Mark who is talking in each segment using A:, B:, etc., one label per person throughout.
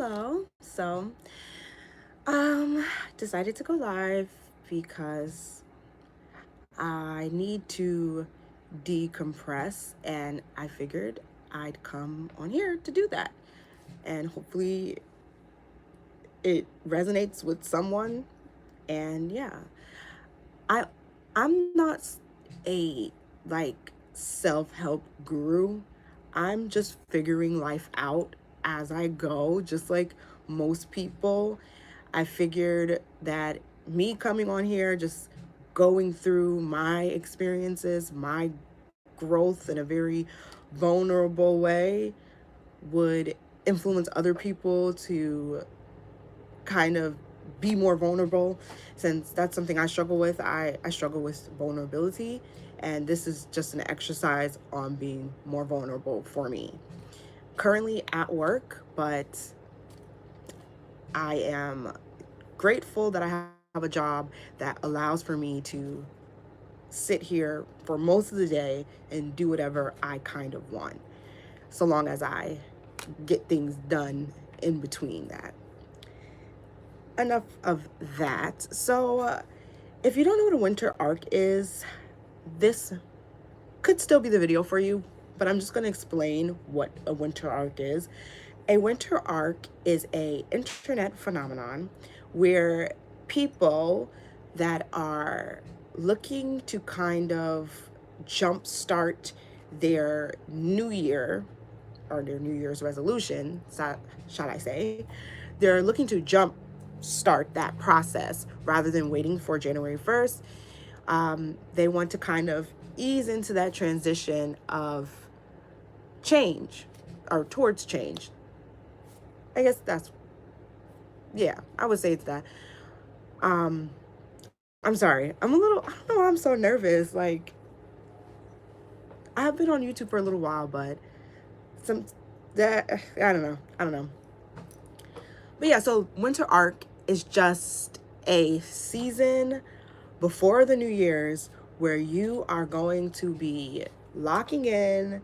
A: Hello. So, decided to go live because I need to decompress and I figured I'd come on here to do that. And hopefully it resonates with someone. And yeah, I I'm not a like self-help guru. I'm just figuring life out as I go, just like most people. I figured that me coming on here, just going through my experiences, my growth in a very vulnerable way, would influence other people to kind of be more vulnerable, since that's something I struggle with. I struggle with vulnerability, and this is just an exercise on being more vulnerable for me. Currently at work, but I am grateful that I have a job that allows for me to sit here for most of the day and do whatever I kind of want, so long as I get things done in between that. Enough of that. So, if you don't know what a winter arc is, this could still be the video for you, but I'm just going to explain what a winter arc is. A winter arc is a internet phenomenon where people that are looking to kind of jumpstart their new year, or their New Year's resolution, shall I say, they're looking to jump start that process rather than waiting for January 1st. They want to kind of ease into that transition of change, or towards change. I guess that's, yeah, I would say it's that. Um, I'm sorry. I don't know, I'm so nervous. Like, I have been on YouTube for a little while, but some, that, I don't know. But yeah, so winter arc is just a season before the New Year's where you are going to be locking in,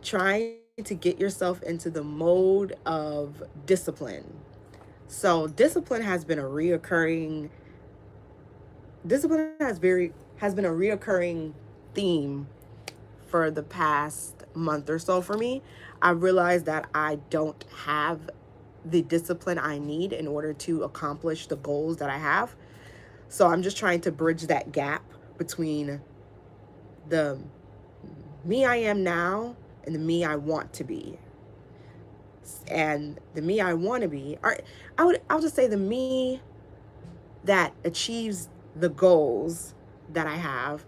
A: trying to get yourself into the mode of discipline. So discipline has been a reoccurring theme for the past month or so for me. I realized that I don't have the discipline I need in order to accomplish the goals that I have. So I'm just trying to bridge that gap between the me I am now and the me I want to be. And the me I want to be, or I'll just say the me that achieves the goals that I have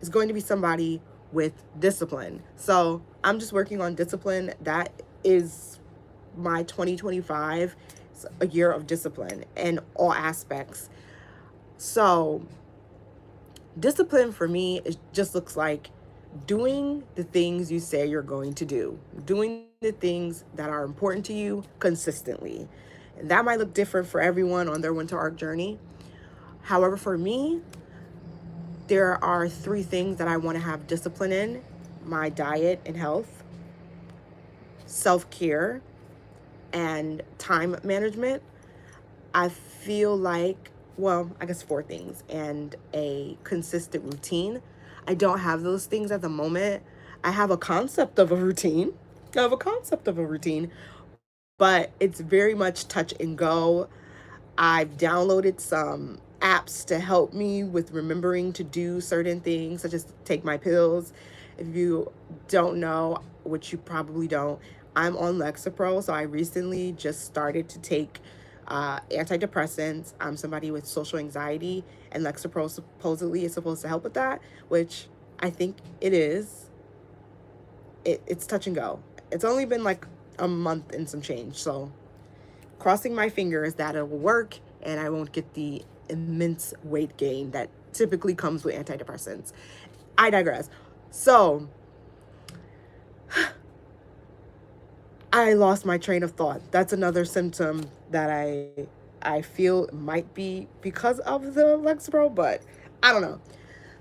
A: is going to be somebody with discipline. So I'm just working on discipline. That is my 2025. It's a year of discipline in all aspects. So discipline for me, it just looks like doing the things you say you're going to do, doing the things that are important to you consistently. And that might look different for everyone on their winter arc journey. However, for me, there are three things that I want to have discipline in: my diet and health, self-care, and time management. I feel like, well, I guess four things, and a consistent routine. I don't have those things at the moment. I have a concept of a routine. I have a concept of a routine, but it's very much touch and go. I've downloaded some apps to help me with remembering to do certain things, such as take my pills. If you don't know, which you probably don't, I'm on Lexapro, so I recently just started to take antidepressants. I'm somebody with social anxiety, and Lexapro supposedly is supposed to help with that, which I think it is. It's touch and go. It's only been like a month and some change, so crossing my fingers that it will work and I won't get the immense weight gain that typically comes with antidepressants. I digress. So, I lost my train of thought. That's another symptom that I feel might be because of the Lexapro, but I don't know.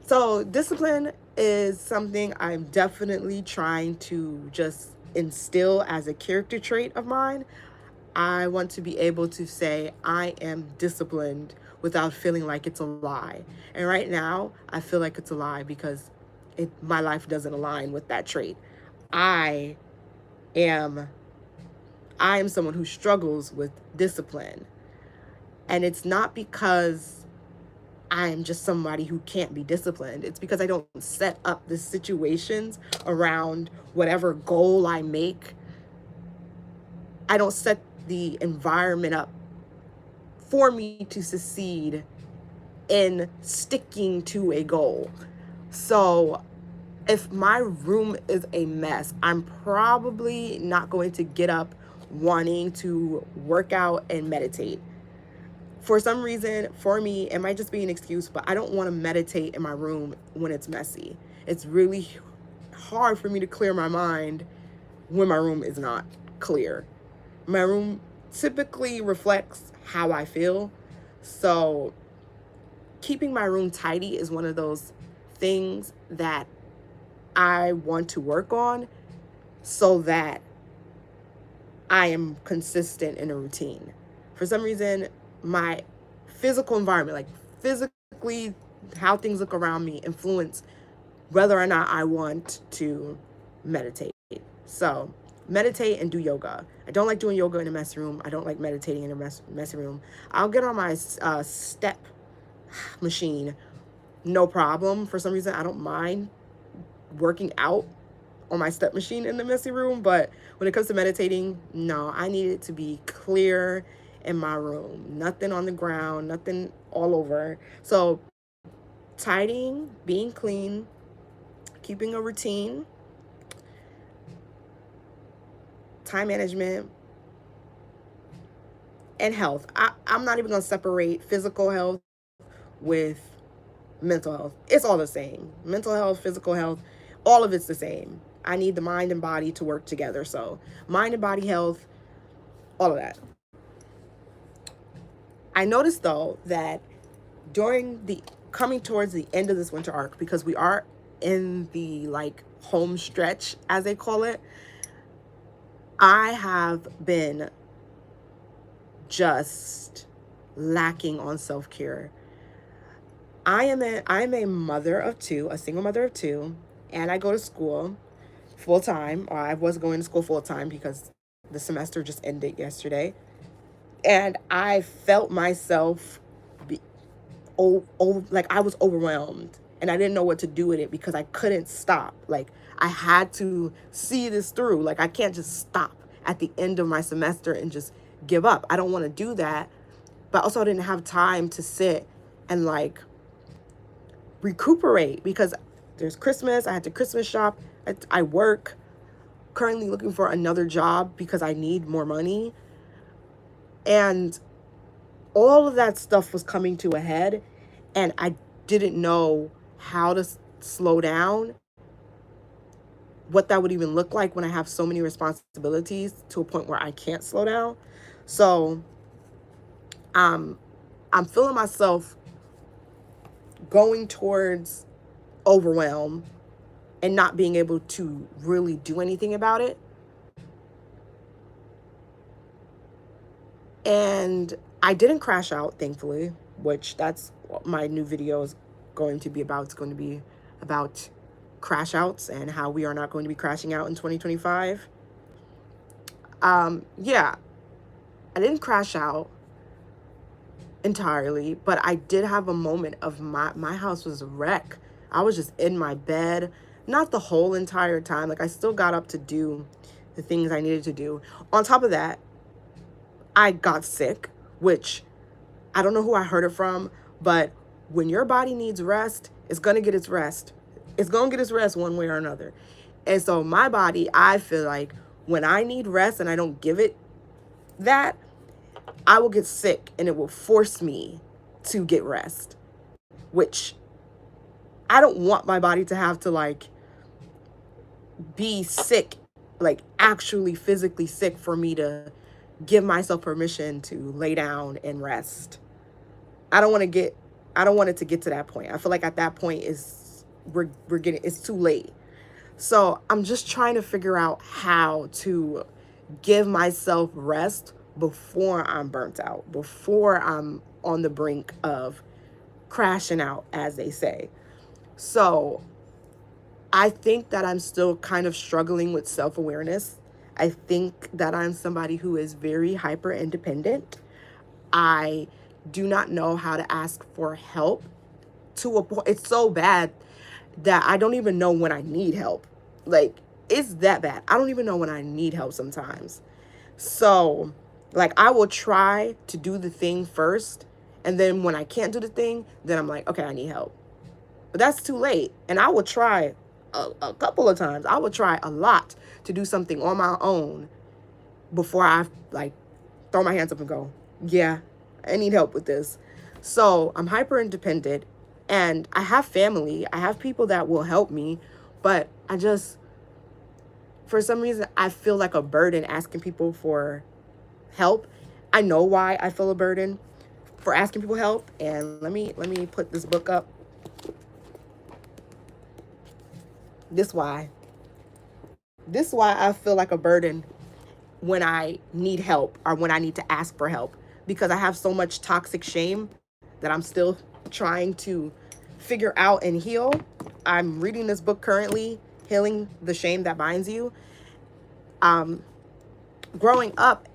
A: So, discipline is something I'm definitely trying to just instill as a character trait of mine. I want to be able to say I am disciplined without feeling like it's a lie. And right now, I feel like it's a lie because my life doesn't align with that trait. I am I am someone who struggles with discipline. And it's not because I'm just somebody who can't be disciplined. It's because I don't set up the situations around whatever goal I make. I don't set the environment up for me to succeed in sticking to a goal. So if my room is a mess, I'm probably not going to get up wanting to work out and meditate. For some reason, for me, it might just be an excuse, but I don't want to meditate in my room when it's messy. It's really hard for me to clear my mind when my room is not clear. My room typically reflects how I feel. So keeping my room tidy is one of those things that I want to work on so that I am consistent in a routine. For some reason, my physical environment, like physically how things look around me, influence whether or not I want to meditate. So meditate and do yoga. I don't like doing yoga in a messy room. I don't like meditating in a messy room. I'll get on my step machine, no problem. For some reason, I don't mind working out on my step machine in the messy room, but when it comes to meditating, no, I need it to be clear in my room. Nothing on the ground, nothing all over. So tidying, being clean, keeping a routine, time management, and health. I'm not even going to separate physical health with mental health. It's all the same. Mental health, physical health, all of it's the same. I need the mind and body to work together. So mind and body health, all of that. I noticed though that during the coming towards the end of this winter arc, because we are in the like home stretch, as they call it, I have been just lacking on self-care. I'm a mother of two, a single mother of two, and I go to school full time, or I was going to school full time because the semester just ended yesterday. And I felt myself be like I was overwhelmed and I didn't know what to do with it because I couldn't stop. Like I had to see this through. Like I can't just stop at the end of my semester and just give up. I don't want to do that. But also I didn't have time to sit and like recuperate because there's Christmas. I had to Christmas shop. I work, currently looking for another job because I need more money. And all of that stuff was coming to a head, and I didn't know how to slow down, what that would even look like when I have so many responsibilities to a point where I can't slow down. So I'm feeling myself going towards overwhelm and not being able to really do anything about it. And I didn't crash out, thankfully, which that's what my new video is going to be about. It's going to be about crash outs and how we are not going to be crashing out in 2025. Yeah, I didn't crash out entirely, but I did have a moment of my house was a wreck. I was just in my bed, not the whole entire time. Like I still got up to do the things I needed to do. On top of that, I got sick, which I don't know who I heard it from, but when your body needs rest, it's going to get its rest. It's going to get its rest one way or another. And so my body, I feel like when I need rest and I don't give it that, I will get sick and it will force me to get rest, which I don't want my body to have to like be sick, like actually physically sick for me to give myself permission to lay down and rest. I don't want it to get to that point. I feel like at that point it's too late. So I'm just trying to figure out how to give myself rest before I'm burnt out, before I'm on the brink of crashing out, as they say. So I think that I'm still kind of struggling with self awareness. I think that I'm somebody who is very hyper independent. I do not know how to ask for help to a point. It's so bad that I don't even know when I need help. Like, it's that bad. I don't even know when I need help sometimes. So, like, I will try to do the thing first. And then when I can't do the thing, then I'm like, okay, I need help. But that's too late. And I will try a couple of times. I will try a lot to do something on my own before I, like, throw my hands up and go, yeah, I need help with this. So I'm hyper independent and I have family. I have people that will help me. But I just, for some reason, I feel like a burden asking people for help. I know why I feel a burden for asking people help. And let me put this book up. This why. This why I feel like a burden when I need help or when I need to ask for help, because I have so much toxic shame that I'm still trying to figure out and heal. I'm reading this book currently, Healing the Shame That Binds You. Growing up,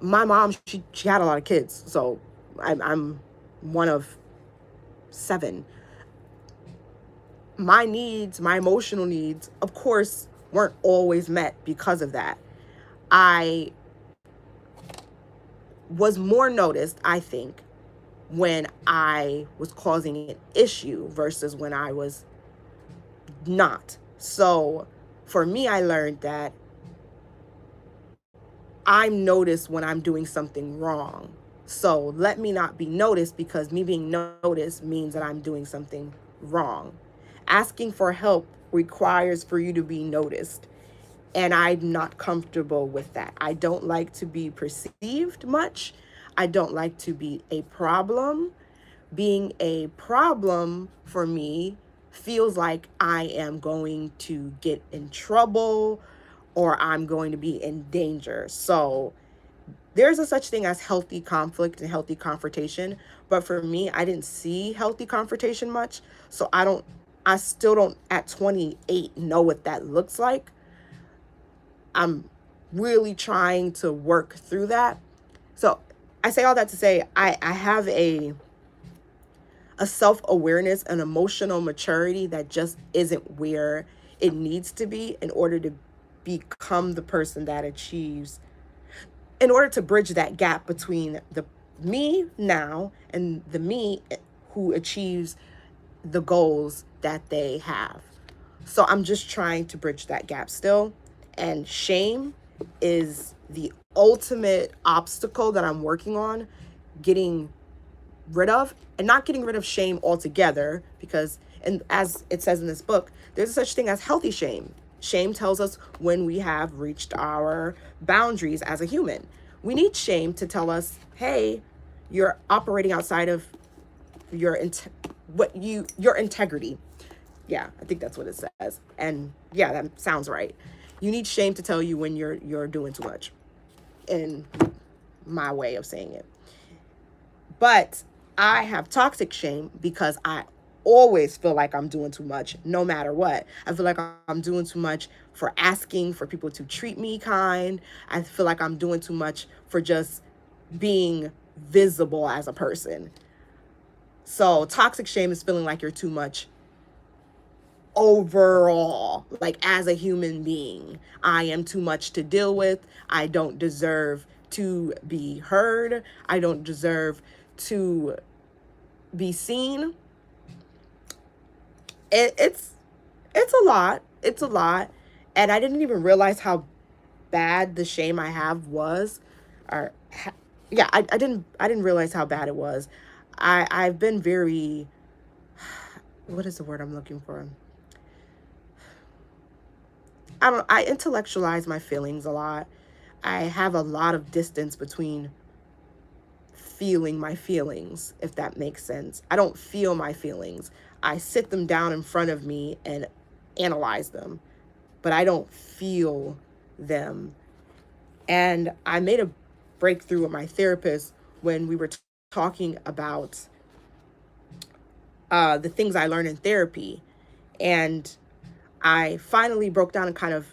A: my mom, she had a lot of kids. So I'm one of 7. My needs, my emotional needs, of course, weren't always met because of that. I was more noticed, I think, when I was causing an issue versus when I was not. So for me, I learned that I'm noticed when I'm doing something wrong. So let me not be noticed, because me being noticed means that I'm doing something wrong. Asking for help requires for you to be noticed. And I'm not comfortable with that. I don't like to be perceived much. I don't like to be a problem. Being a problem for me feels like I am going to get in trouble or I'm going to be in danger. So there's a such thing as healthy conflict and healthy confrontation. But for me, I didn't see healthy confrontation much. So I still don't at 28 know what that looks like. I'm really trying to work through that. So I say all that to say I have a self-awareness and emotional maturity that just isn't where it needs to be in order to become the person that achieves, in order to bridge that gap between the me now and the me who achieves the goals that they have. So I'm just trying to bridge that gap still. And shame is the ultimate obstacle that I'm working on getting rid of, and not getting rid of shame altogether, because, and as it says in this book, there's a such thing as healthy shame. Shame tells us when we have reached our boundaries as a human. We need shame to tell us, hey, you're operating outside of your your integrity. Yeah, I think that's what it says. And yeah, that sounds right. You need shame to tell you when you're doing too much, in my way of saying it. But I have toxic shame because I always feel like I'm doing too much no matter what. I feel like I'm doing too much for asking for people to treat me kind. I feel like I'm doing too much for just being visible as a person. So toxic shame is feeling like you're too much overall, like as a human being. I am too much to deal with. I don't deserve to be heard. I don't deserve to be seen. It's a lot. It's a lot. And I didn't even realize how bad the shame I have was. Or yeah, I didn't realize how bad it was. I've been very, what is the word I'm looking for? I intellectualize my feelings a lot. I have a lot of distance between feeling my feelings, if that makes sense. I don't feel my feelings. I sit them down in front of me and analyze them, but I don't feel them. And I made a breakthrough with my therapist when we were talking about the things I learned in therapy. And I finally broke down and kind of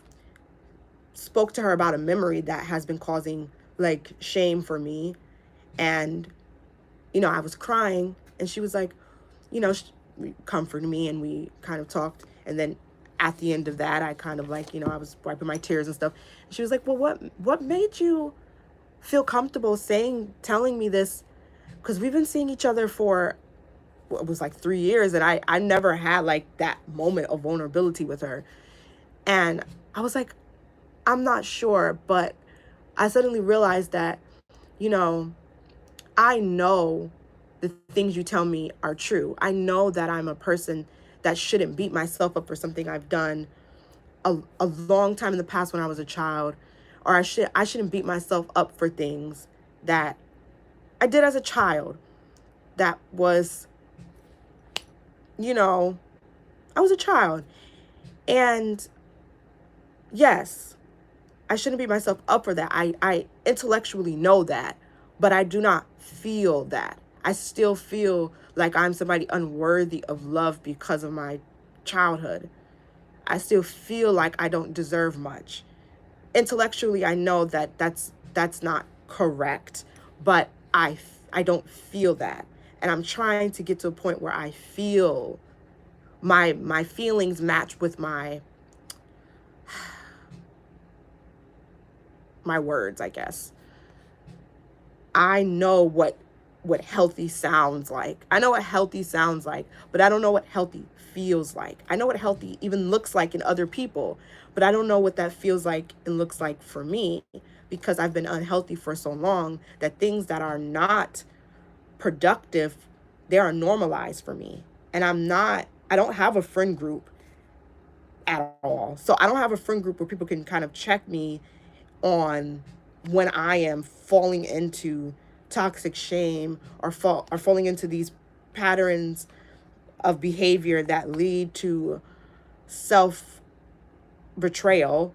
A: spoke to her about a memory that has been causing like shame for me. And, I was crying, and she was like, she comforted me, and we kind of talked. And then at the end of that, I kind of like, I was wiping my tears and stuff. And she was like, well, what made you feel comfortable telling me this? Because we've been seeing each other for, it was like 3 years, and I never had like that moment of vulnerability with her. And I was like, I'm not sure, but I suddenly realized that, you know, I know the things you tell me are true. I know that I'm a person that shouldn't beat myself up for something I've done a long time in the past when I was a child, or I shouldn't beat myself up for things that I did as a child that was, I was a child. And yes, I shouldn't beat myself up for that. I intellectually know that, but I do not feel that. I still feel like I'm somebody unworthy of love because of my childhood. I still feel like I don't deserve much. Intellectually, I know that that's not correct, but I don't feel that. And I'm trying to get to a point where I feel my feelings match with my words, I guess. I know what healthy sounds like. I know what healthy sounds like, but I don't know what healthy feels like. I know what healthy even looks like in other people, but I don't know what that feels like and looks like for me, because I've been unhealthy for so long that things that are not productive, they are normalized for me. And I don't have a friend group at all. So I don't have a friend group where people can kind of check me on when I am falling into toxic shame, or falling into these patterns of behavior that lead to self betrayal.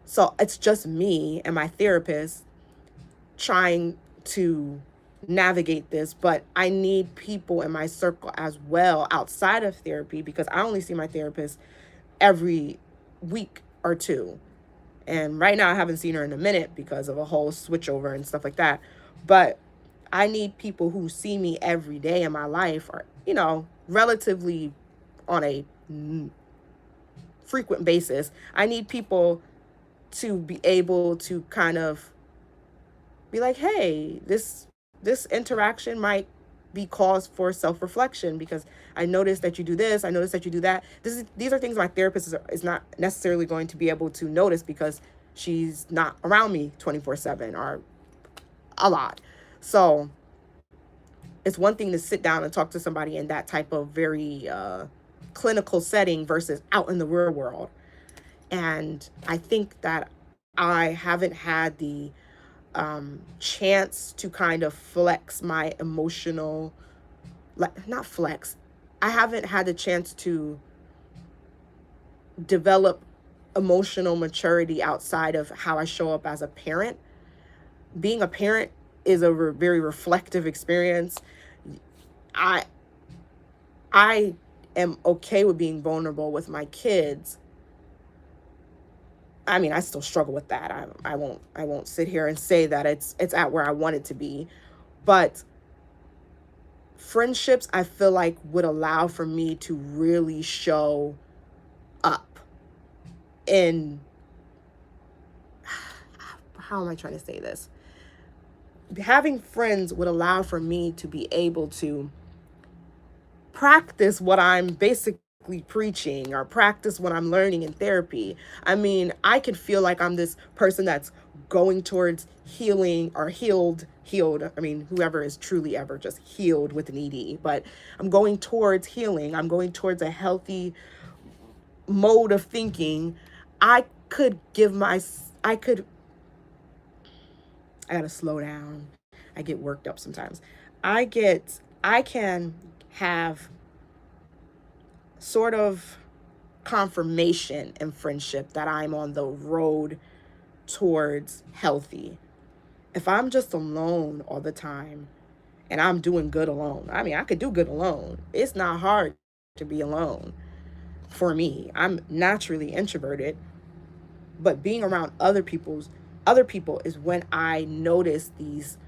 A: So it's just me and my therapist trying to navigate this, but I need people in my circle as well outside of therapy, because I only see my therapist every week or two. And right now I haven't seen her in a minute because of a whole switchover and stuff like that. But I need people who see me every day in my life, or, relatively on a frequent basis. I need people to be able to kind of be like, hey, this interaction might be cause for self-reflection, because I noticed that you do this, I noticed that you do that. These are things my therapist is not necessarily going to be able to notice, because she's not around me 24/7 or a lot. So it's one thing to sit down and talk to somebody in that type of very clinical setting versus out in the real world. And I think that I haven't had the chance to kind of flex my emotional, like, not flex. I haven't had the chance to develop emotional maturity outside of how I show up as a parent. Being a parent is a very reflective experience. I I am okay with being vulnerable with my kids. I mean, I still struggle with that. I won't sit here and say that it's at where I want it to be, but friendships, I feel like, would allow for me to really show up in, how am I trying to say this? Having friends would allow for me to be able to practice what I'm basically preaching, or practice what I'm learning in therapy. I mean, I could feel like I'm this person that's going towards healing, or healed. I mean, whoever is truly ever just healed with an ED, but I'm going towards healing. I'm going towards a healthy mode of thinking. I could give my, I could, I gotta slow down. I get worked up sometimes. I can have sort of confirmation in friendship that I'm on the road towards healthy. If I'm just alone all the time and I'm doing good alone, I mean, I could do good alone. It's not hard to be alone for me. I'm naturally introverted, but being around other people is when I notice these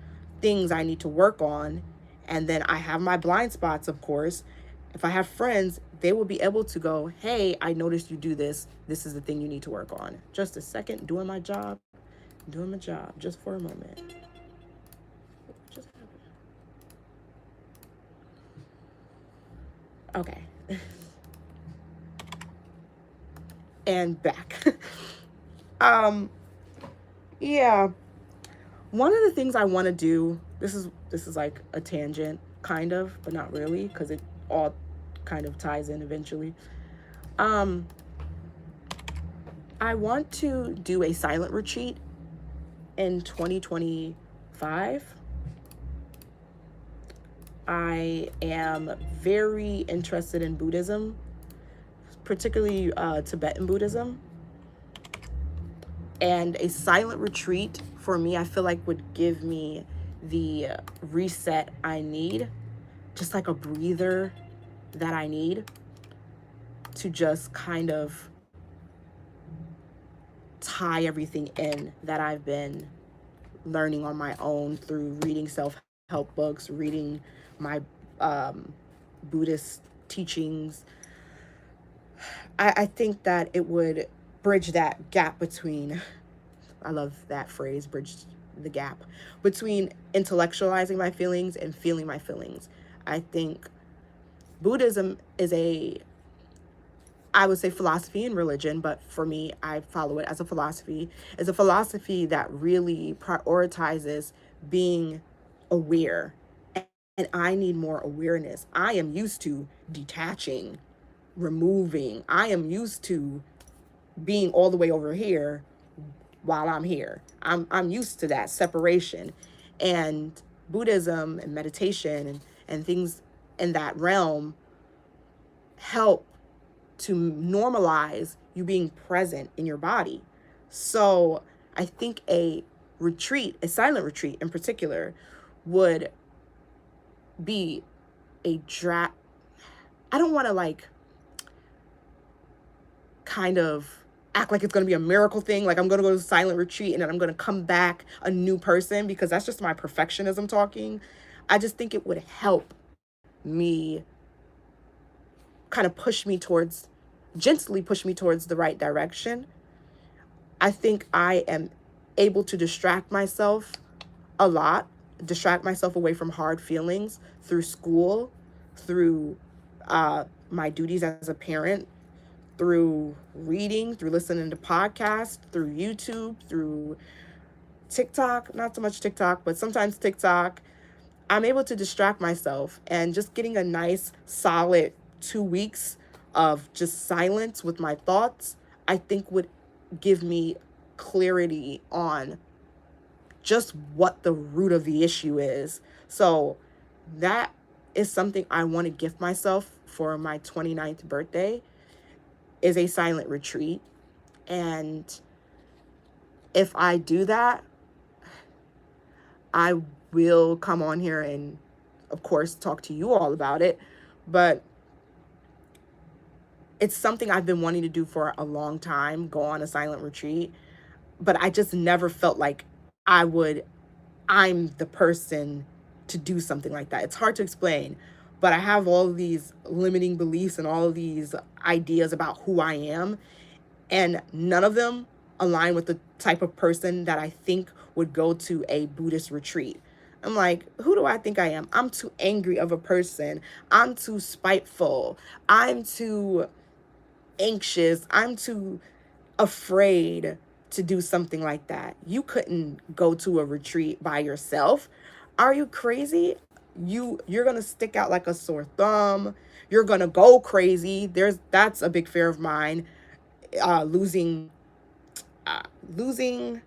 A: things I need to work on. And then I have my blind spots, of course. If I have friends, they will be able to go, hey, I noticed you do this. This is the thing you need to work on. Just a second, doing my job, just for a moment. Just okay. And back. um, yeah. One of the things I want to do, this is like a tangent, kind of, but not really, because it all kind of ties in eventually. Um, I want to do a silent retreat in 2025. I am very interested in Buddhism, particularly Tibetan Buddhism. And a silent retreat for me, I feel like would give me the reset I need, just like a breather that I need to just kind of tie everything in that I've been learning on my own through reading self-help books, reading my um, Buddhist teachings. I think that it would bridge that gap between, I love that phrase, bridge the gap between intellectualizing my feelings and feeling my feelings. I think Buddhism is I would say philosophy and religion, but for me, I follow it as a philosophy. It's a philosophy that really prioritizes being aware. And I need more awareness. I am used to detaching, removing. I am used to being all the way over here while I'm here. I'm used to that separation. And Buddhism and meditation and things in that realm help to normalize you being present in your body. So I think a retreat, a silent retreat in particular, would be I don't want to like kind of act like it's going to be a miracle thing. Like I'm going to go to a silent retreat and then I'm going to come back a new person, because that's just my perfectionism talking. I just think it would help me kind of gently push me towards the right direction. I think I am able to a lot, distract myself away from hard feelings through school, through my duties as a parent, through reading, through listening to podcasts, through YouTube, through TikTok, not so much TikTok, but sometimes TikTok. I'm able to distract myself, and just getting a nice solid 2 weeks of just silence with my thoughts, I think would give me clarity on just what the root of the issue is. So that is something I want to gift myself for my 29th birthday, is a silent retreat. And if I do that, I will come on here and, of course, talk to you all about it. But it's something I've been wanting to do for a long time, go on a silent retreat. But I just never felt like I'm the person to do something like that. It's hard to explain, but I have all of these limiting beliefs and all of these ideas about who I am, and none of them align with the type of person that I think would go to a Buddhist retreat. I'm like, who do I think I am? I'm too angry of a person. I'm too spiteful. I'm too anxious. I'm too afraid to do something like that. You couldn't go to a retreat by yourself. Are you crazy? You're going to stick out like a sore thumb. You're going to go crazy. That's a big fear of mine. Losing uh, losing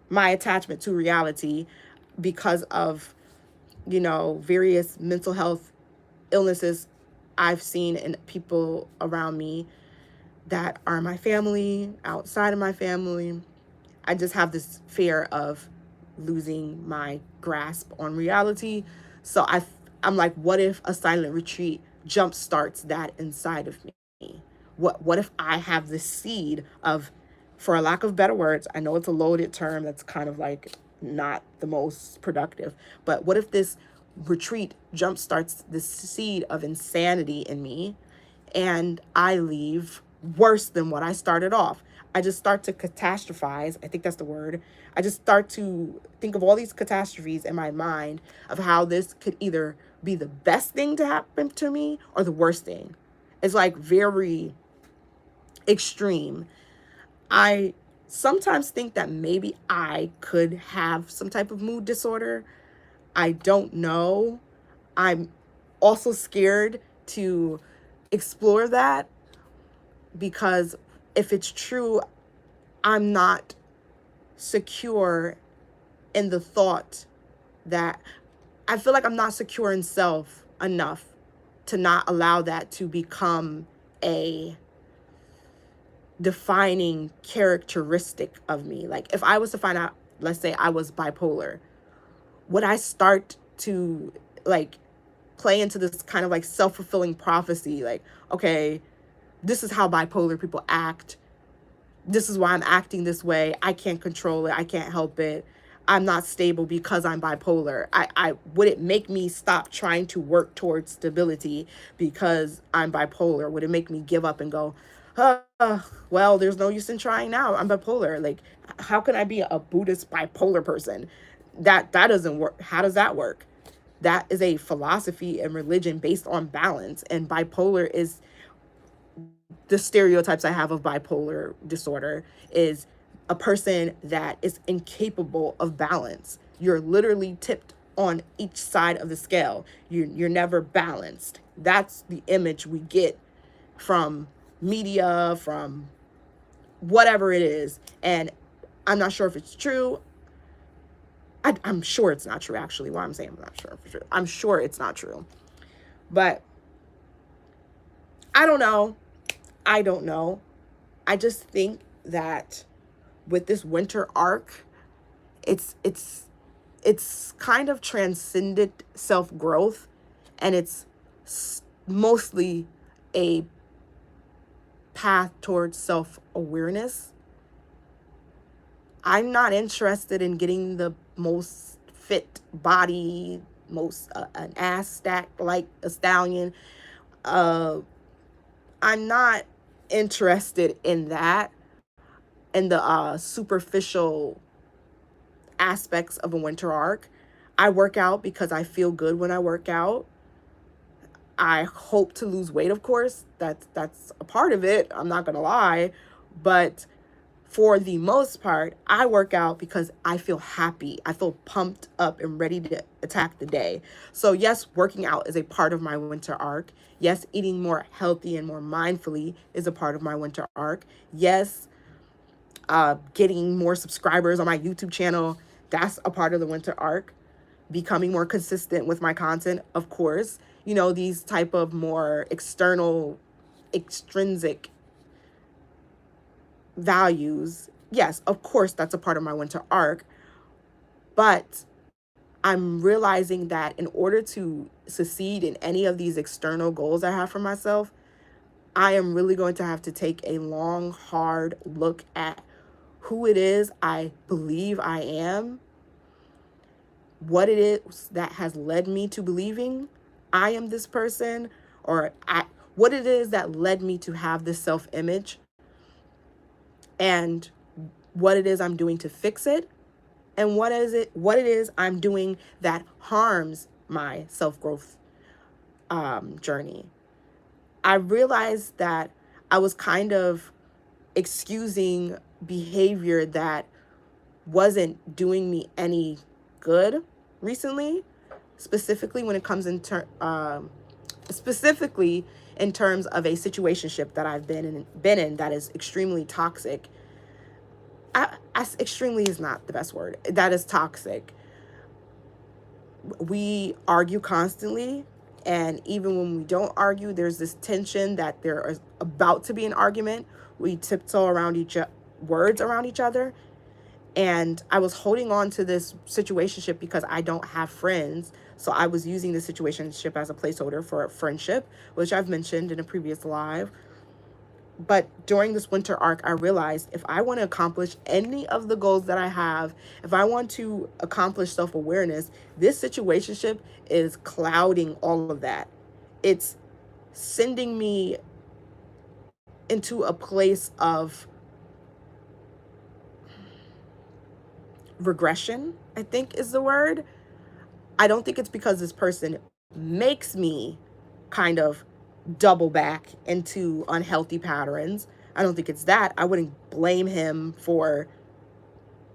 A: my attachment to reality because of, various mental health illnesses I've seen in people around me that are my family, outside of my family. I just have this fear of losing my grasp on reality. So I'm like, what if a silent retreat jump starts that inside of me? What if I have this seed of, for a lack of better words, I know it's a loaded term that's kind of like not the most productive, but what if this retreat jump starts this seed of insanity in me, and I leave worse than what I started off? I just start to catastrophize. I think that's the word. I just start to think of all these catastrophes in my mind of how this could either be the best thing to happen to me or the worst thing. It's like very extreme. I sometimes think that maybe I could have some type of mood disorder. I don't know. I'm also scared to explore that, because if it's true, I'm not secure in the thought that, I feel like I'm not secure in self enough to not allow that to become a defining characteristic of me. Like if I was to find out, let's say I was bipolar, would I start to like play into this kind of like self-fulfilling prophecy? Like, okay, this is how bipolar people act. This is why I'm acting this way. I can't control it. I can't help it. I'm not stable because I'm bipolar. I would it make me stop trying to work towards stability because I'm bipolar? Would it make me give up and go, well, there's no use in trying now. I'm bipolar. Like, how can I be a Buddhist bipolar person? That doesn't work. How does that work? That is a philosophy and religion based on balance, and bipolar is, the stereotypes I have of bipolar disorder is a person that is incapable of balance. You're literally tipped on each side of the scale. You're never balanced. That's the image we get from media, from whatever it is. And I'm not sure if it's true. I'm sure it's not true, actually. Why I'm saying I'm not sure for sure. I'm sure it's not true. But I don't know. I don't know. I just think that with this winter arc, it's kind of transcended self-growth, and it's mostly a path towards self-awareness. I'm not interested in getting the most fit body, most an ass stacked like a stallion. I'm not interested in that, in the superficial aspects of a winter arc. I work out because I feel good when I work out. I hope to lose weight, of course. That's a part of it. I'm not gonna lie, but for the most part, I work out because I feel happy. I feel pumped up and ready to attack the day. So yes, working out is a part of my winter arc. Yes, eating more healthy and more mindfully is a part of my winter arc. Yes, getting more subscribers on my YouTube channel, that's a part of the winter arc. Becoming more consistent with my content, of course. You know, these type of more external, extrinsic values, yes, of course, that's a part of my winter arc. But I'm realizing that in order to succeed in any of these external goals I have for myself, I am really going to have to take a long, hard look at who it is I believe I am, what it is that has led me to believing I am this person, or what it is that led me to have this self-image, and what it is I'm doing to fix it, and what it is I'm doing that harms my self-growth journey. I realized that I was kind of excusing behavior that wasn't doing me any good recently, specifically when it comes specifically in terms of a situationship that I've been in that is extremely toxic. Extremely is not the best word. That is toxic. We argue constantly, and even when we don't argue, there's this tension that there is about to be an argument. We tiptoe around words around each other, And I was holding on to this situationship because I don't have friends. So I was using the situationship as a placeholder for a friendship, which I've mentioned in a previous live. But during this winter arc, I realized if I want to accomplish any of the goals that I have, if I want to accomplish self awareness, this situationship is clouding all of that. It's sending me into a place of regression, I think is the word. I don't think it's because this person makes me kind of double back into unhealthy patterns. I don't think it's that. I wouldn't blame him for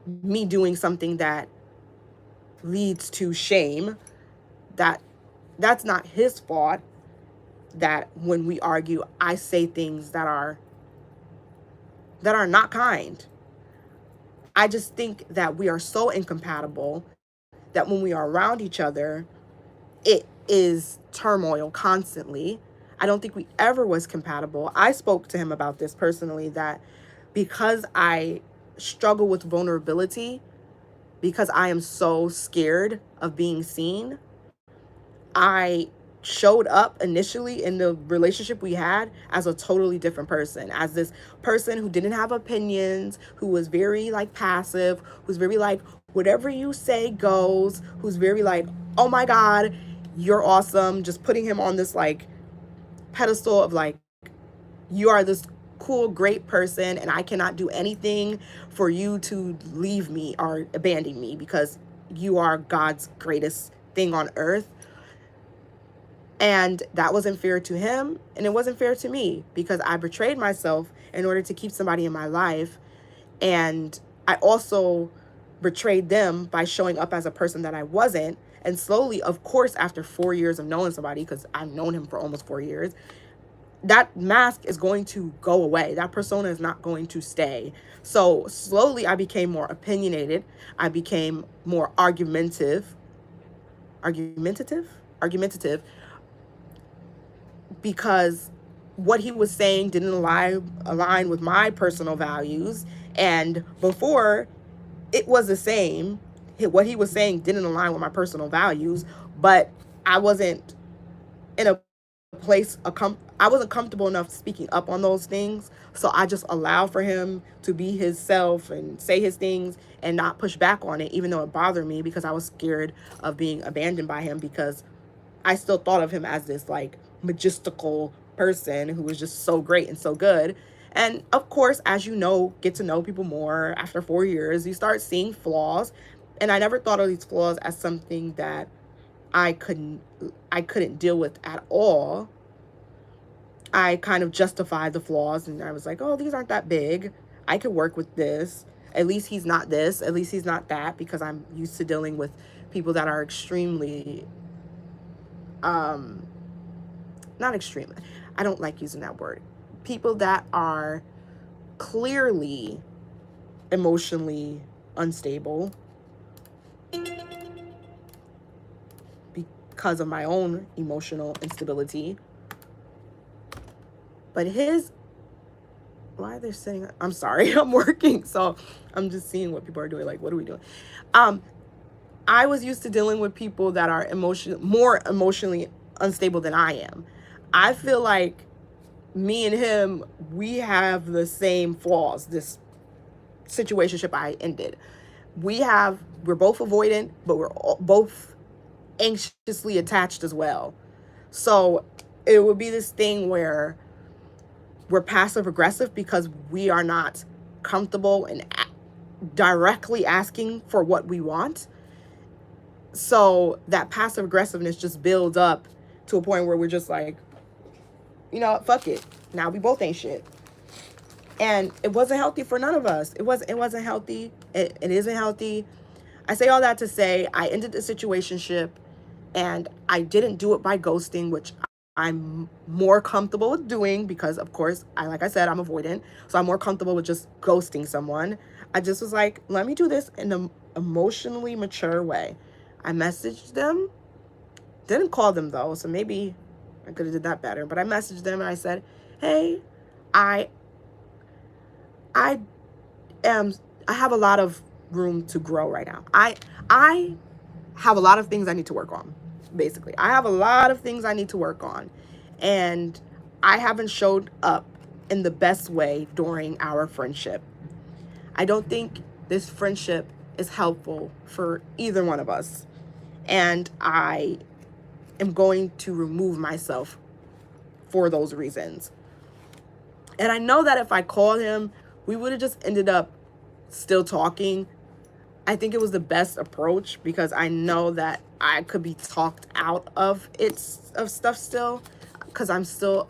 A: me doing something that leads to shame. That that's not his fault that when we argue I say things that are not kind. I just think that we are so incompatible that when we are around each other, it is turmoil constantly. I don't think we ever was compatible. I spoke to him about this personally, that because I struggle with vulnerability, because I am so scared of being seen, I showed up initially in the relationship we had as a totally different person, as this person who didn't have opinions, who was very like passive, who's very like whatever you say goes, who's very like, oh my God, you're awesome. Just putting him on this like pedestal of like, you are this cool, great person, and I cannot do anything for you to leave me or abandon me because you are God's greatest thing on earth. And that wasn't fair to him, and it wasn't fair to me because I betrayed myself in order to keep somebody in my life. And I also betrayed them by showing up as a person that I wasn't. And slowly, of course, after 4 years of knowing somebody, because I've known him for almost 4 years, that mask is going to go away. That persona is not going to stay. So slowly, I became more opinionated. I became more argumentative, because what he was saying didn't align with my personal values. And before, it was the same. What he was saying didn't align with my personal values, but I wasn't in a I wasn't comfortable enough speaking up on those things. So I just allowed for him to be his self and say his things and not push back on it, even though it bothered me because I was scared of being abandoned by him, because I still thought of him as this like majestical person who was just so great and so good. And of course, as you know, get to know people more after 4 years, you start seeing flaws. And I never thought of these flaws as something that I couldn't I couldn't deal with at all. I kind of justified the flaws and I was like, oh, these aren't that big. I could work with this. At least he's not this. At least he's not that, because I'm used to dealing with people that are extremely um not extreme. I don't like using that word. People that are clearly emotionally unstable because of my own emotional instability. But his, why are they sitting? I'm sorry, I'm working, so I'm just seeing what people are doing. Like, what are we doing? Um, I was used to dealing with people that are more emotionally unstable than I am. I feel like me and him, we have the same flaws. This situationship I ended, we're both avoidant, but we're both anxiously attached as well. So it would be this thing where we're passive aggressive because we are not comfortable in directly asking for what we want. So that passive aggressiveness just builds up to a point where we're just like, you know, fuck it. Now we both ain't shit. And it wasn't healthy for none of us. It wasn't healthy. It isn't healthy. I say all that to say I ended the situationship, and I didn't do it by ghosting, which I'm more comfortable with doing because, of course, like I said, I'm avoidant. So I'm more comfortable with just ghosting someone. I just was like, let me do this in an emotionally mature way. I messaged them, didn't call them though, so maybe I could have did that better. But I messaged them and I said, hey, I I am I have a lot of room to grow right now. I have a lot of things I need to work on. Basically, I have a lot of things I need to work on, and I haven't showed up in the best way during our friendship. I don't think this friendship is helpful for either one of us, and I am going to remove myself for those reasons. And I know that if I called him, we would have just ended up still talking. I think it was the best approach because I know that I could be talked out of stuff still, because I'm still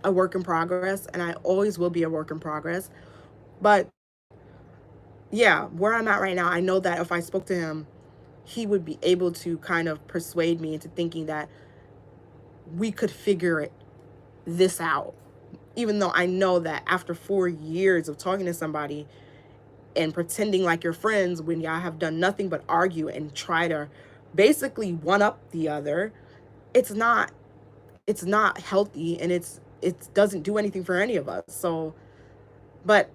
A: a work in progress, and I always will be a work in progress. But yeah, where I'm at right now, I know that if I spoke to him, he would be able to kind of persuade me into thinking that we could figure this out. Even though I know that after 4 years of talking to somebody and pretending like you're friends when y'all have done nothing but argue and try to basically one up the other, it's not healthy, and it doesn't do anything for any of us. So, but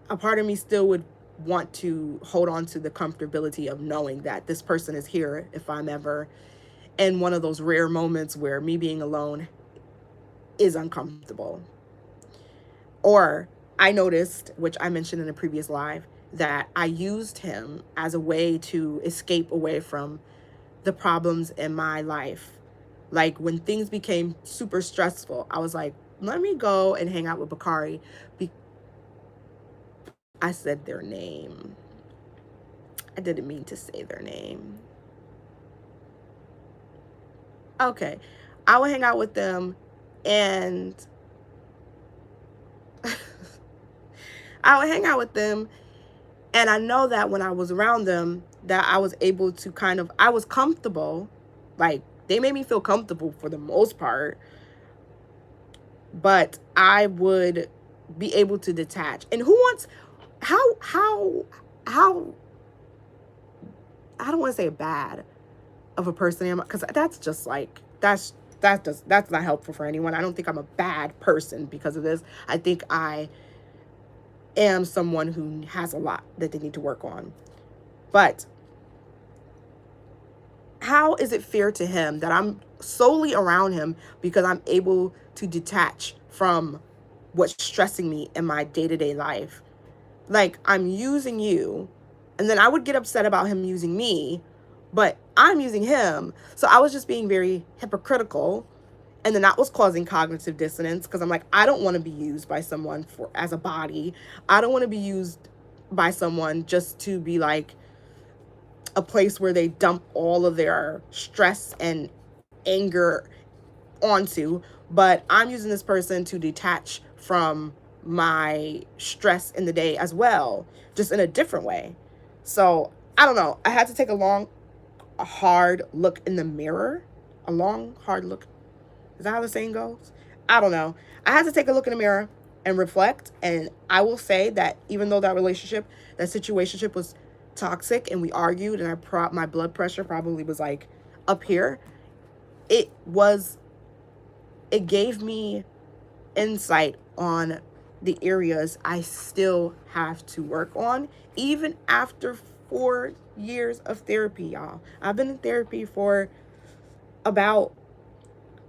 A: a part of me still would want to hold on to the comfortability of knowing that this person is here if I'm ever in one of those rare moments where me being alone is uncomfortable. Or I noticed, which I mentioned in a previous live, that I used him as a way to escape away from the problems in my life. Like when things became super stressful, I was like, let me go and hang out with Bakari. I said their name. I didn't mean to say their name. Okay. I would hang out with them, and I would hang out with them, and I know that when I was around them, that I was able to I was comfortable. Like, they made me feel comfortable for the most part, but I would be able to detach. And who wants, how, I don't want to say bad of a person am, because that's just like, that's not helpful for anyone. I don't think I'm a bad person because of this. I think I am someone who has a lot that they need to work on. But how is it fair to him that I'm solely around him because I'm able to detach from what's stressing me in my day-to-day life? Like, I'm using you, and then I would get upset about him using me, but I'm using him. So I was just being very hypocritical, and then that was causing cognitive dissonance because I'm like, I don't want to be used by someone for as a body. I don't want to be used by someone just to be like a place where they dump all of their stress and anger onto, but I'm using this person to detach from my stress in the day as well, just in a different way. So I don't know. I had to take a hard look in the mirror. A long, hard look. Is that how the saying goes? I don't know. I had to take a look in the mirror and reflect. And I will say that even though that situationship was toxic and we argued, and my blood pressure probably was like up here, it was it gave me insight on the areas I still have to work on, even after 4 years of therapy, y'all. I've been in therapy for about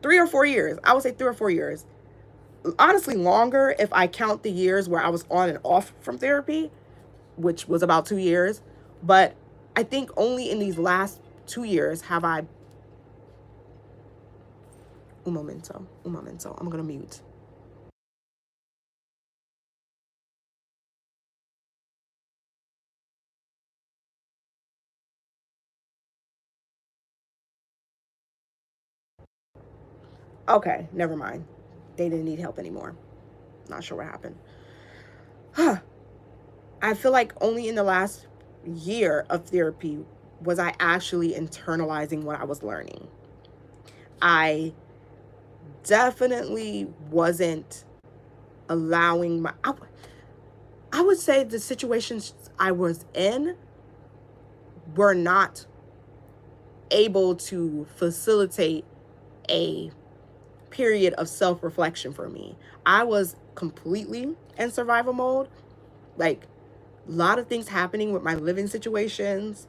A: 3 or 4 years. I would say 3 or 4 years. Honestly, longer if I count the years where I was on and off from therapy, which was about 2 years. But I think only in these last 2 years have I. Un momento. I'm going to mute. Okay, never mind. They didn't need help anymore. Not sure what happened. I feel like only in the last year of therapy was I actually internalizing what I was learning. I definitely wasn't allowing I would say the situations I was in were not able to facilitate a period of self-reflection for me. I was completely in survival mode. Like, A lot of things happening with my living situations.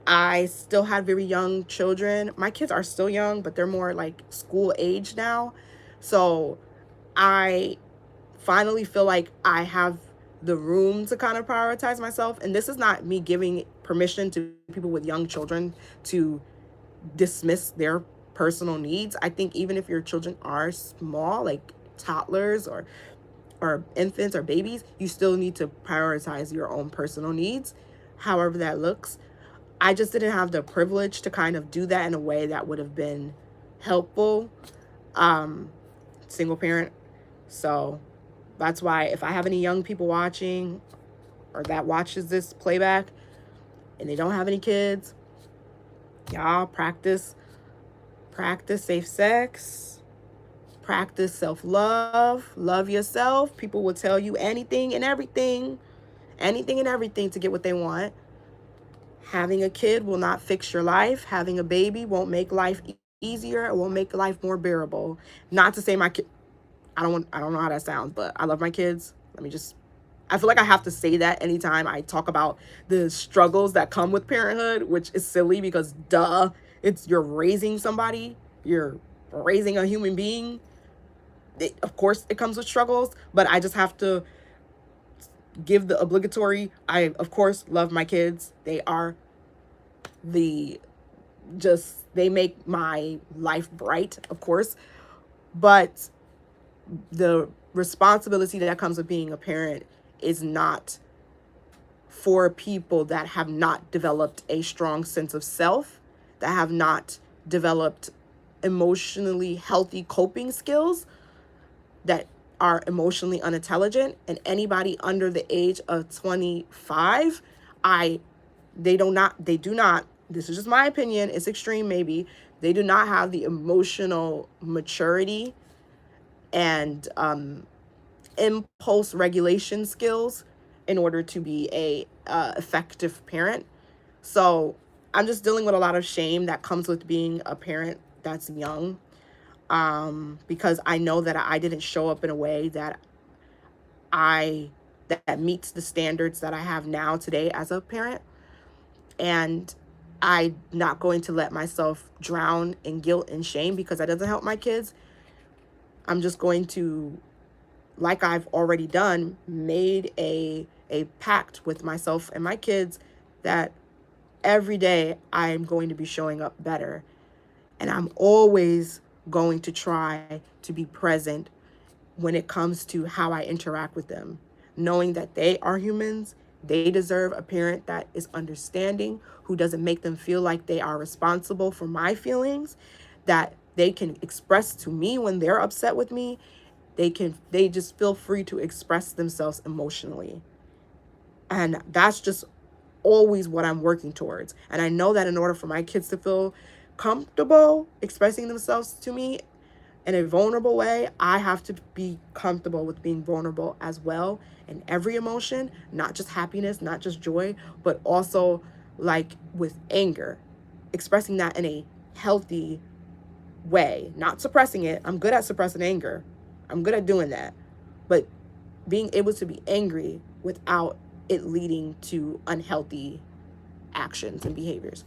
A: I still had very young children. My kids are still young, but they're more like school age now. So I finally feel like I have the room to kind of prioritize myself. And this is not me giving permission to people with young children to dismiss their personal needs. I think even if your children are small, like toddlers or infants or babies, you still need to prioritize your own personal needs, however that looks. I just didn't have the privilege to kind of do that in a way that would have been helpful. Um, Single parent. So that's why if I have any young people watching or that watches this playback and they don't have any kids, y'all practice safe sex, practice self-love, love yourself. People will tell you anything and everything to get what they want. Having a kid will not fix your life. Having a baby won't make life easier. It won't make life more bearable. Not to say my kid, I don't know how that sounds, but I love my kids. I feel like I have to say that anytime I talk about the struggles that come with parenthood, which is silly because duh, you're raising somebody, you're raising a human being. Of course it comes with struggles, but I just have to give the obligatory. I of course love my kids. They are the they make my life bright, of course, but the responsibility that comes with being a parent is not for people that have not developed a strong sense of self, that have not developed emotionally healthy coping skills, that are emotionally unintelligent. And anybody under the age of 25, they do not, this is just my opinion, it's extreme maybe, they do not have the emotional maturity and impulse regulation skills in order to be a effective parent. So I'm just dealing with a lot of shame that comes with being a parent that's young, because I know that I didn't show up in a way I that meets the standards that I have now today as a parent. And I'm not going to let myself drown in guilt and shame because that doesn't help my kids. I'm just going to, like I've already done, made a pact with myself and my kids that every day I'm going to be showing up better. And I'm always going to try to be present when it comes to how I interact with them, knowing that they are humans. They deserve a parent that is understanding, who doesn't make them feel like they are responsible for my feelings, that they can express to me when they're upset with me. They just feel free to express themselves emotionally. And that's just always what I'm working towards. And I know that in order for my kids to feel comfortable expressing themselves to me in a vulnerable way, I have to be comfortable with being vulnerable as well in every emotion, not just happiness, not just joy, but also like with anger, expressing that in a healthy way, not suppressing it. I'm good at suppressing anger. I'm good at doing that. But being able to be angry without it leading to unhealthy actions and behaviors.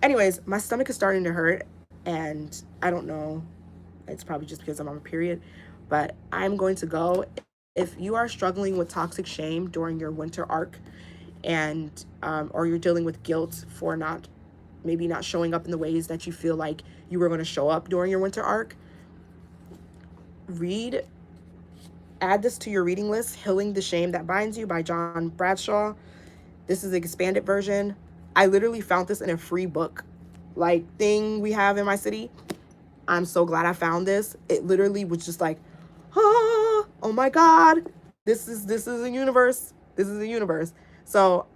A: Anyways, my stomach is starting to hurt, and I don't know. It's probably just because I'm on a period, but I'm going to go. If you are struggling with toxic shame during your winter arc, and or you're dealing with guilt for maybe not showing up in the ways that you feel like you were going to show up during your winter arc, read add this to your reading list, Healing the Shame That Binds You by John Bradshaw. This is the expanded version. I literally found this in a free book thing we have in my city. I'm so glad I found this. It literally was just like, oh my God, this is a universe. This is a universe. So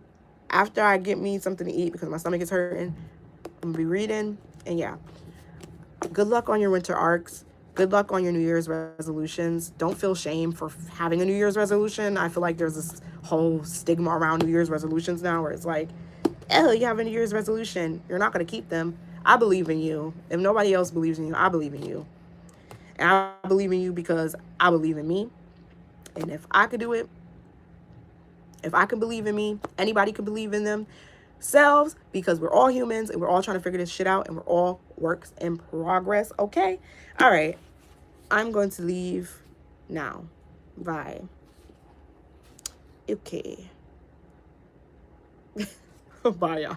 A: after I get me something to eat because my stomach is hurting, I'm gonna be reading. And yeah, good luck on your winter arcs. Good luck on your New Year's resolutions. Don't feel shame for having a New Year's resolution. I feel like there's this whole stigma around New Year's resolutions now where it's like, oh, you have a New Year's resolution. You're not going to keep them. I believe in you. If nobody else believes in you, I believe in you. And I believe in you because I believe in me. And if I could do it, If I can believe in me, anybody can believe in themselves, because we're all humans and we're all trying to figure this shit out and we're all works in progress. Okay. All right. I'm going to leave now. Bye. Okay. Bye, y'all.